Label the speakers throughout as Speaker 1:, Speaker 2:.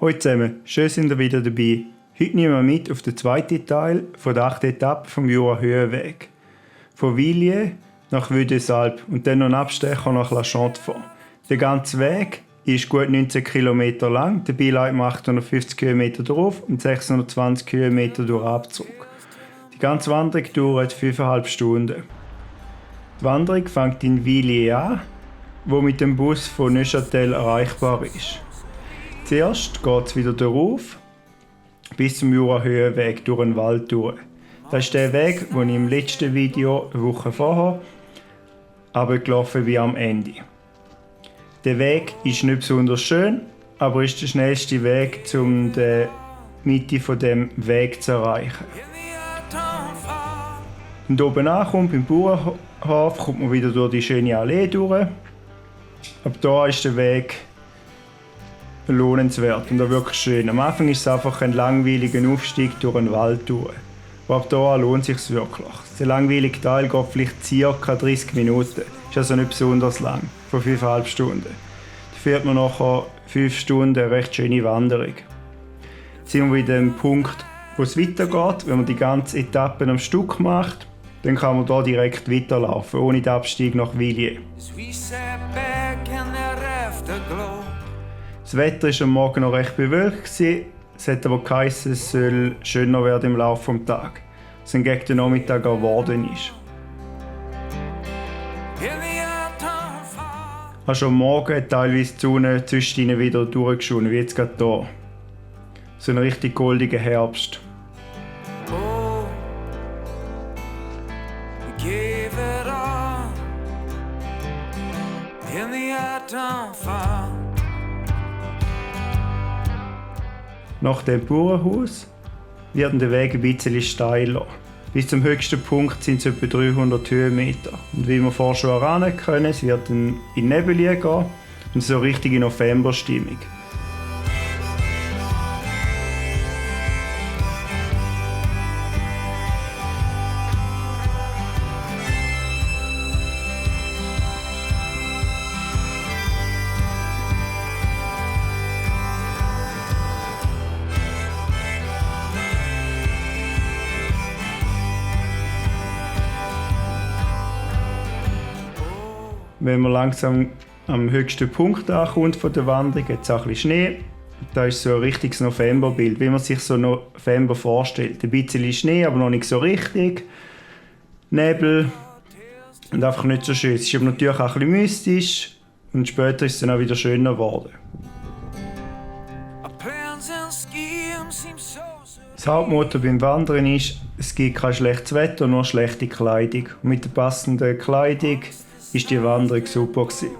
Speaker 1: Hallo zusammen, schön sind ihr wieder dabei. Heute nehmen wir mit auf den zweiten Teil von der 8. Etappe vom Jura-Höhenweg. Von Villiers nach Vue-des-Alpes und dann noch ein Abstecher nach La Chaux-de-Fonds. Der ganze Weg ist gut 19 km lang, dabei legt man 850 km drauf und 620 km durch Abzug. Die ganze Wanderung dauert 5,5 Stunden. Die Wanderung fängt in Villiers an, wo mit dem Bus von Neuchâtel erreichbar ist. Zuerst geht es wieder darauf, bis zum Jura-Höhenweg durch den Wald durch. Das ist der Weg, den ich im letzten Video eine Woche vorher runtergelaufen bin am Ende. Der Weg ist nicht besonders schön, aber ist der schnellste Weg, um die Mitte von dem Weg zu erreichen. Und oben ankommt, beim Bauernhof, kommt man wieder durch die schöne Allee durch. Ab da ist der Weg lohnenswert und auch wirklich schön. Am Anfang ist es einfach ein langweiliger Aufstieg durch den Wald durch. Aber ab da lohnt es sich wirklich. Der langweilige Teil geht vielleicht ca. 30 Minuten. Ist also nicht besonders lang, von 5,5 Stunden. Da führt man nachher 5 Stunden eine recht schöne Wanderung. Jetzt sind wir bei dem Punkt, wo es weitergeht. Wenn man die ganze Etappe am Stück macht, dann kann man hier direkt weiterlaufen, ohne den Abstieg nach Villiers. Das Wetter war am Morgen noch recht bewölkt. Es hat aber geheißen, es soll schöner werden im Laufe des Tages, was dann gegen den Nachmittag geworden ist. Auch schon am Morgen hat teilweise die Sonne zwischendrin wieder durchgeschonen, wie jetzt gerade hier. So ein richtig goldiger Herbst. Nach dem Bauernhaus wird der Weg ein bisschen steiler. Bis zum höchsten Punkt sind es etwa 300 Höhenmeter. Und wie wir vorher schon erahnen können, es wird dann in Nebel gehen und so richtige Novemberstimmung. Wenn man langsam am höchsten Punkt ankommt von der Wanderung, hat es auch ein bisschen Schnee. Da ist so ein richtiges Novemberbild, wie man sich so November vorstellt. Ein bisschen Schnee, aber noch nicht so richtig. Nebel und einfach nicht so schön. Es ist aber natürlich auch ein bisschen mystisch und später ist es dann auch wieder schöner geworden. Das Hauptmotto beim Wandern ist, es gibt kein schlechtes Wetter, nur schlechte Kleidung. Und mit der passenden Kleidung ist die Wanderung super gewesen.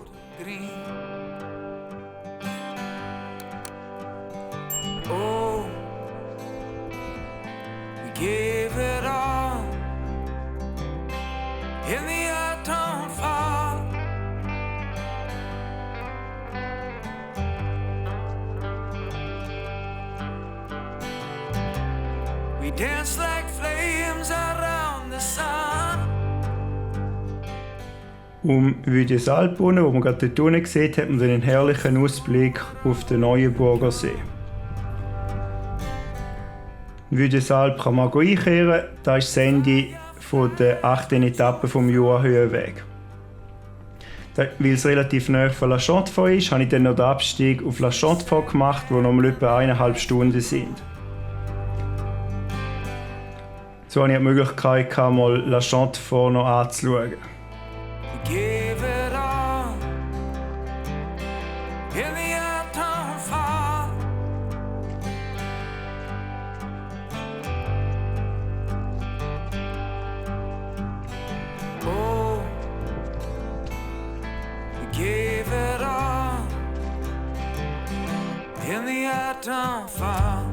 Speaker 2: We dance like flames around the sun.
Speaker 1: Vue-des-Alpes, wo man gerade dort unten sieht, hat man dann einen herrlichen Ausblick auf den Neuenburger See. Vue-des-Alpes kann man einkehren, das ist das Ende der 8. Etappe vom Jura-Höhenweg. Weil es relativ nahe von La Chaux-de-Fonds ist, habe ich dann noch den Abstieg auf La Chaux-de-Fonds gemacht, wo noch etwa 1,5 Stunden sind. So hatte ich die Möglichkeit, mal La Chaux-de-Fonds noch anzuschauen.
Speaker 2: Give it all in the autumn fall. Oh, we gave it all in the autumn fall.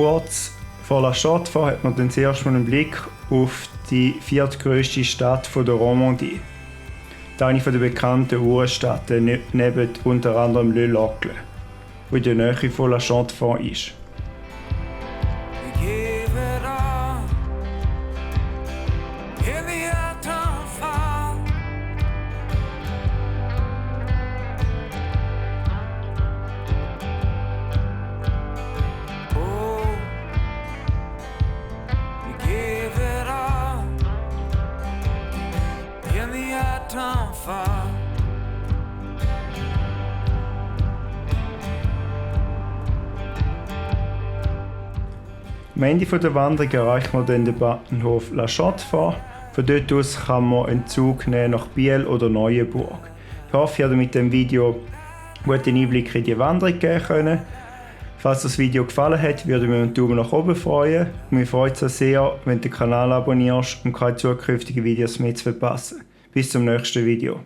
Speaker 1: kurz vor La Chaux-de-Fonds hat man dann zuerst mal einen Blick auf die viertgrößte Stadt der Romandie. Eine der bekannten Uhrenstädte neben unter anderem Le Locle, die in der Nähe von La Chaux-de-Fonds ist.
Speaker 2: We gave it all in the autumn fall. Oh, we gave it all in the autumn fall.
Speaker 1: Am Ende der Wanderung erreicht man dann den Bahnhof La Chaux-de-Fonds. Von dort aus kann man einen Zug nehmen nach Biel oder Neuenburg. Ich hoffe, ihr habt mit dem Video guten Einblick in die Wanderung geben können. Falls das Video gefallen hat, würde ich mich einen Daumen nach oben freuen. Und mich freut es sehr, wenn du den Kanal abonnierst, um keine zukünftigen Videos mehr zu verpassen. Bis zum nächsten Video.